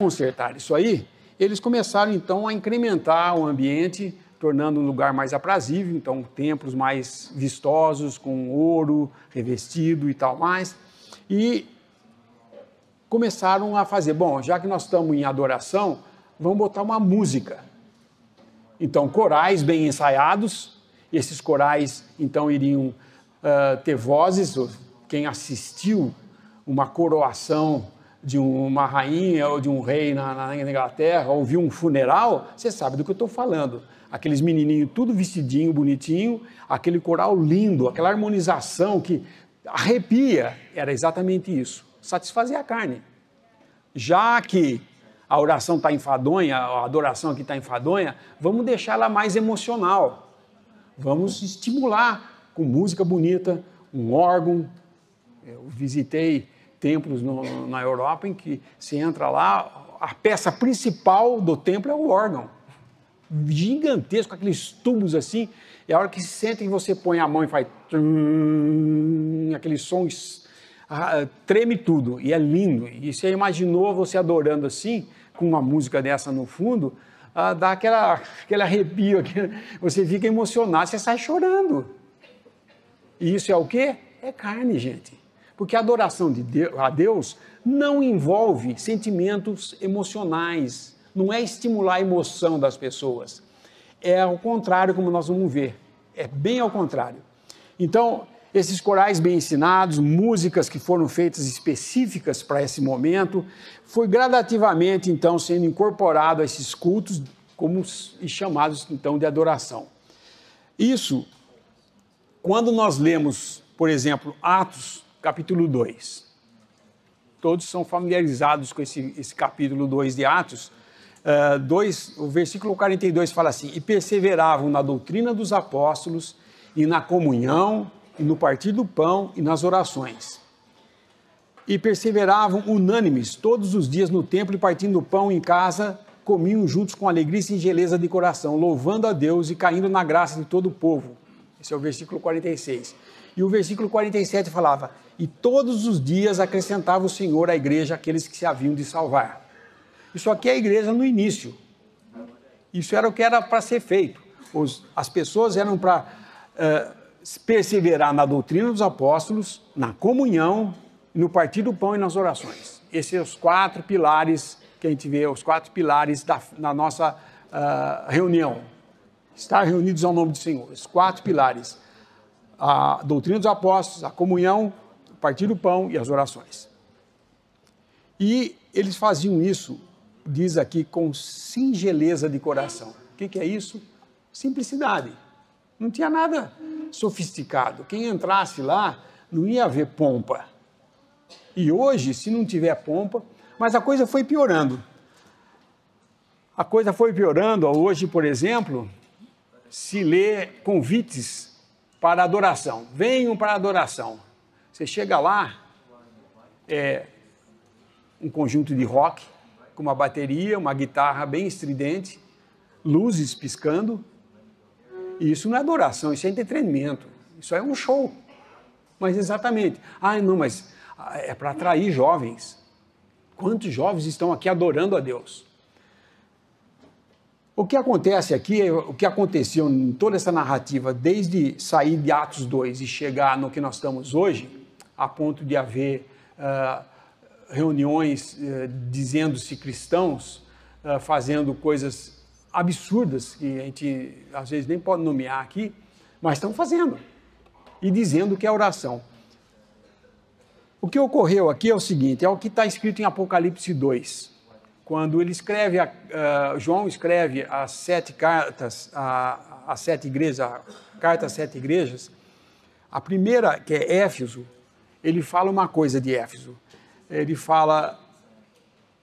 consertar isso aí, eles começaram então a incrementar o ambiente, tornando um lugar mais aprazível, então templos mais vistosos, com ouro revestido e tal mais, e começaram a fazer, bom, já que nós estamos em adoração, vamos botar uma música. Então, corais bem ensaiados, esses corais então iriam ter vozes, quem assistiu uma coroação de uma rainha ou de um rei na Inglaterra, ou viu um funeral, você sabe do que eu estou falando. Aqueles menininhos tudo vestidinho, bonitinho, aquele coral lindo, aquela harmonização que arrepia, era exatamente isso, satisfazer a carne. Já que a oração está enfadonha, a adoração aqui está enfadonha, vamos deixar ela mais emocional. Vamos estimular com música bonita, um órgão. Eu visitei templos na Europa em que você entra lá, a peça principal do templo é o órgão. Gigantesco, aqueles tubos assim, e a hora que se senta e você põe a mão e faz aqueles sons, treme tudo, e é lindo. E você imaginou você adorando assim, com uma música dessa no fundo, dá aquele arrepio, você fica emocionado, você sai chorando. E isso é o quê? É carne, gente. Porque a adoração a Deus não envolve sentimentos emocionais, não é estimular a emoção das pessoas. É ao contrário, como nós vamos ver. É bem ao contrário. Então, esses corais bem ensinados, músicas que foram feitas específicas para esse momento, foi gradativamente, então, sendo incorporado a esses cultos como chamados, então, de adoração. Isso, quando nós lemos, por exemplo, Atos, capítulo 2, todos são familiarizados com esse capítulo 2 de Atos, o versículo 42 fala assim, e perseveravam na doutrina dos apóstolos e na comunhão, e no partir do pão e nas orações. E perseveravam unânimes todos os dias no templo e partindo o pão em casa, comiam juntos com alegria e singeleza de coração, louvando a Deus e caindo na graça de todo o povo. Esse é o versículo 46. E o versículo 47 falava, e todos os dias acrescentava o Senhor à igreja aqueles que se haviam de salvar. Isso aqui é a igreja no início. Isso era o que era para ser feito. As pessoas eram para perseverar na doutrina dos apóstolos, na comunhão, no partir do pão e nas orações. Esses são os 4 pilares que a gente vê, os 4 pilares da nossa reunião. Estar reunidos ao nome do Senhor. Os 4 pilares. A doutrina dos apóstolos, a comunhão, o partir do pão e as orações. E eles faziam isso, diz aqui, com singeleza de coração. O que é isso? Simplicidade. Não tinha nada sofisticado. Quem entrasse lá não ia ver pompa. E hoje, se não tiver pompa, mas a coisa foi piorando. A coisa foi piorando. Hoje, por exemplo, se lê convites para adoração. Venham para a adoração. Você chega lá, é um conjunto de rock, com uma bateria, uma guitarra bem estridente, luzes piscando. E isso não é adoração, isso é entretenimento. Isso é um show. Mas exatamente. Não, mas é para atrair jovens. Quantos jovens estão aqui adorando a Deus? O que acontece aqui, o que aconteceu em toda essa narrativa, desde sair de Atos 2 e chegar no que nós estamos hoje, a ponto de haver reuniões dizendo-se cristãos, fazendo coisas absurdas, que a gente às vezes nem pode nomear aqui, mas estão fazendo, e dizendo que é oração. O que ocorreu aqui é o seguinte, é o que está escrito em Apocalipse 2, quando ele escreve, João escreve as 7 cartas, as 7 igrejas, a carta às 7 igrejas, a primeira, que é Éfeso, ele fala uma coisa de Éfeso, ele fala,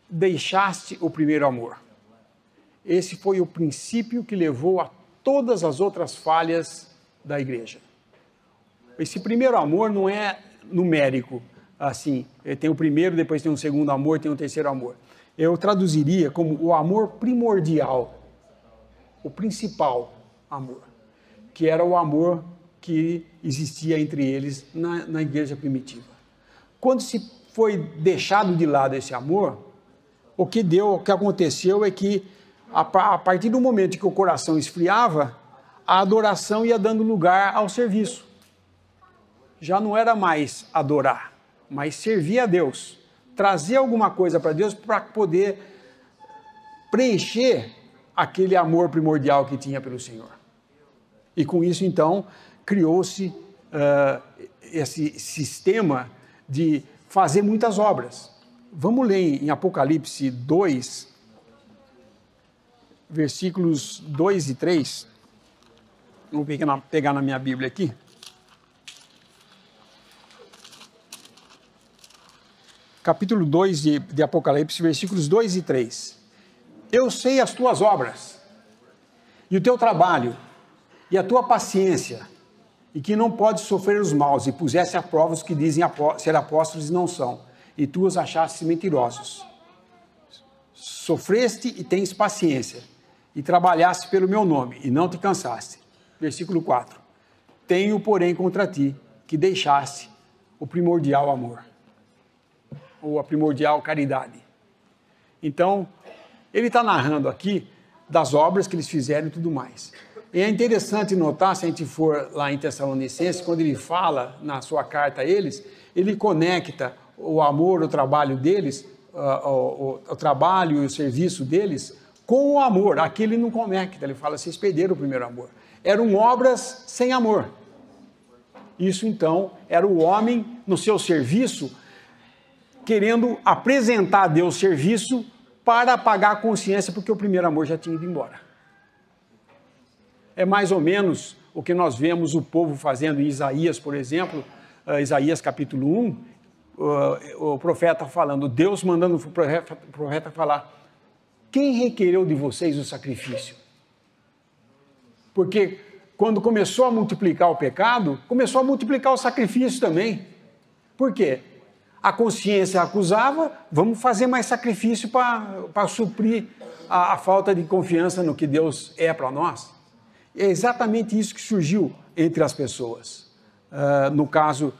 deixaste o primeiro amor. Esse foi o princípio que levou a todas as outras falhas da igreja. Esse primeiro amor não é numérico, assim, tem o primeiro, depois tem um segundo amor, tem um terceiro amor. Eu traduziria como o amor primordial, o principal amor, que era o amor que existia entre eles na igreja primitiva. Quando se foi deixado de lado esse amor, o que aconteceu é que, a partir do momento que o coração esfriava, a adoração ia dando lugar ao serviço. Já não era mais adorar, mas servir a Deus, trazer alguma coisa para Deus para poder preencher aquele amor primordial que tinha pelo Senhor. E com isso, então, criou-se esse sistema de fazer muitas obras. Vamos ler em Apocalipse 2, versículos 2 e 3. Vou pegar na minha Bíblia aqui. Capítulo 2 de Apocalipse, versículos 2 e 3. Eu sei as tuas obras, e o teu trabalho, e a tua paciência, e que não podes sofrer os maus, e puseste à prova os que dizem ser apóstolos e não são, e tu os achaste mentirosos. Sofreste e tens paciência, e trabalhaste pelo meu nome, e não te cansaste. Versículo 4. Tenho, porém, contra ti, que deixaste o primordial amor, ou a primordial caridade. Então, ele está narrando aqui das obras que eles fizeram e tudo mais. E é interessante notar, se a gente for lá em Tessalonicenses, quando ele fala na sua carta a eles, ele conecta o amor, o trabalho deles, o trabalho e o serviço deles, com o amor. Aqui ele não conecta, ele fala, vocês perderam o primeiro amor. Eram obras sem amor. Isso, então, era o homem no seu serviço, querendo apresentar a Deus serviço para apagar a consciência, porque o primeiro amor já tinha ido embora. É mais ou menos o que nós vemos o povo fazendo em Isaías, por exemplo, Isaías capítulo 1, o profeta falando, Deus mandando o profeta falar, quem requereu de vocês o sacrifício? Porque quando começou a multiplicar o pecado, começou a multiplicar o sacrifício também. Por quê? A consciência acusava, vamos fazer mais sacrifício para suprir a falta de confiança no que Deus é para nós. É exatamente isso que surgiu entre as pessoas. No caso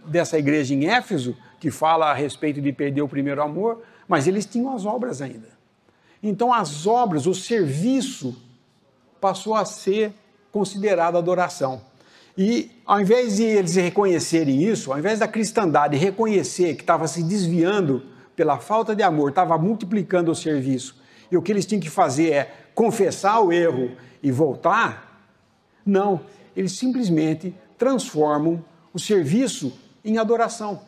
dessa igreja em Éfeso, que fala a respeito de perder o primeiro amor, mas eles tinham as obras ainda. Então as obras, o serviço, passou a ser considerado adoração. E ao invés de eles reconhecerem isso, ao invés da cristandade reconhecer que estava se desviando pela falta de amor, estava multiplicando o serviço, e o que eles tinham que fazer é confessar o erro e voltar, não, eles simplesmente transformam o serviço em adoração.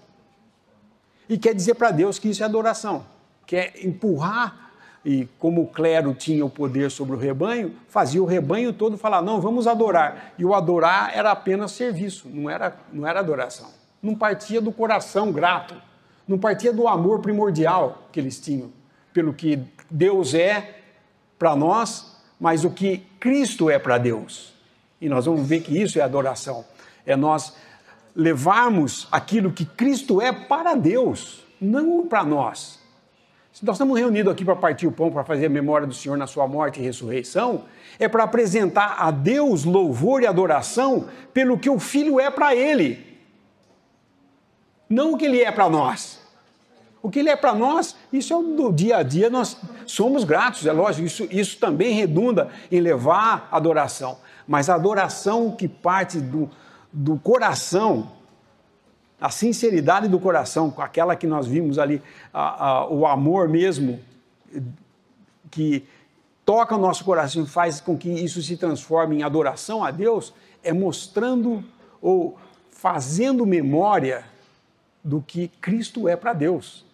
E quer dizer para Deus que isso é adoração, quer empurrar. E como o clero tinha o poder sobre o rebanho, fazia o rebanho todo falar, não, vamos adorar. E o adorar era apenas serviço, não era adoração. Não partia do coração grato, não partia do amor primordial que eles tinham, pelo que Deus é para nós, mas o que Cristo é para Deus. E nós vamos ver que isso é adoração. É nós levarmos aquilo que Cristo é para Deus, não para nós. Se nós estamos reunidos aqui para partir o pão, para fazer a memória do Senhor na sua morte e ressurreição, é para apresentar a Deus louvor e adoração pelo que o Filho é para Ele. Não o que Ele é para nós. O que Ele é para nós, isso é do dia a dia, nós somos gratos, é lógico, isso também redunda em levar a adoração. Mas a adoração que parte do coração, a sinceridade do coração, com aquela que nós vimos ali, o amor mesmo, que toca o nosso coração e faz com que isso se transforme em adoração a Deus, é mostrando ou fazendo memória do que Cristo é para Deus.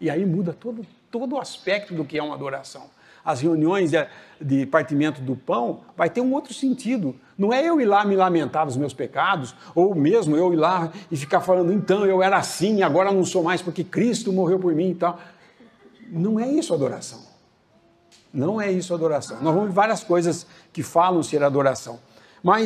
E aí muda todo o aspecto do que é uma adoração. As reuniões de partimento do pão vai ter um outro sentido. Não é eu ir lá me lamentar dos meus pecados, ou mesmo eu ir lá e ficar falando, então eu era assim, agora não sou mais porque Cristo morreu por mim e tal. Não é isso adoração. Não é isso adoração. Nós vamos ver várias coisas que falam ser adoração. Mas